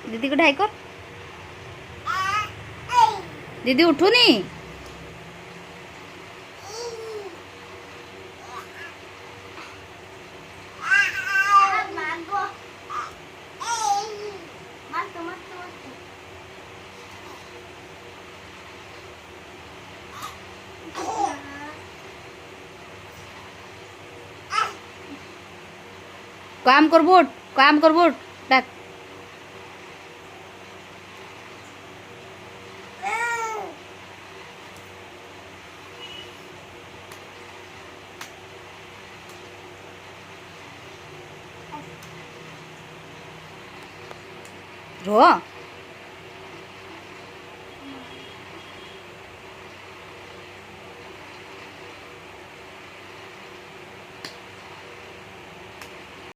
दीदी को ढाई कर। दीदी उठूनी। काम कर बोट, काम कर बोट डाक। रो